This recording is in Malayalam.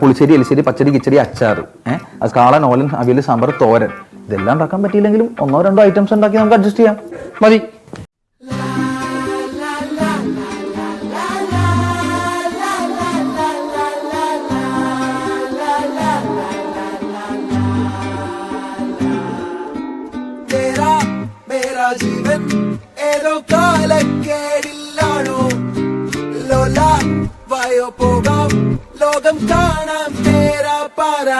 പുളിശ്ശേരി, എലിശ്ശേരി, പച്ചടി, കിച്ചടി, അച്ചാർ, അത് കാളൻ, ഓലൻ, അവിയൽ, സാമ്പാർ, തോരൻ, ഇതെല്ലാം ഉണ്ടാക്കാൻ പറ്റിയില്ലെങ്കിലും 1-2 ഐറ്റംസ് ഉണ്ടാക്കി നമുക്ക് അഡ്ജസ്റ്റ് ചെയ്യാം. മതി. ജീവൻ ഏതോ കാലക്കേടില്ലാണോ ലോല വായോ പോകാം ലോകം കാണാം തേരാ പാര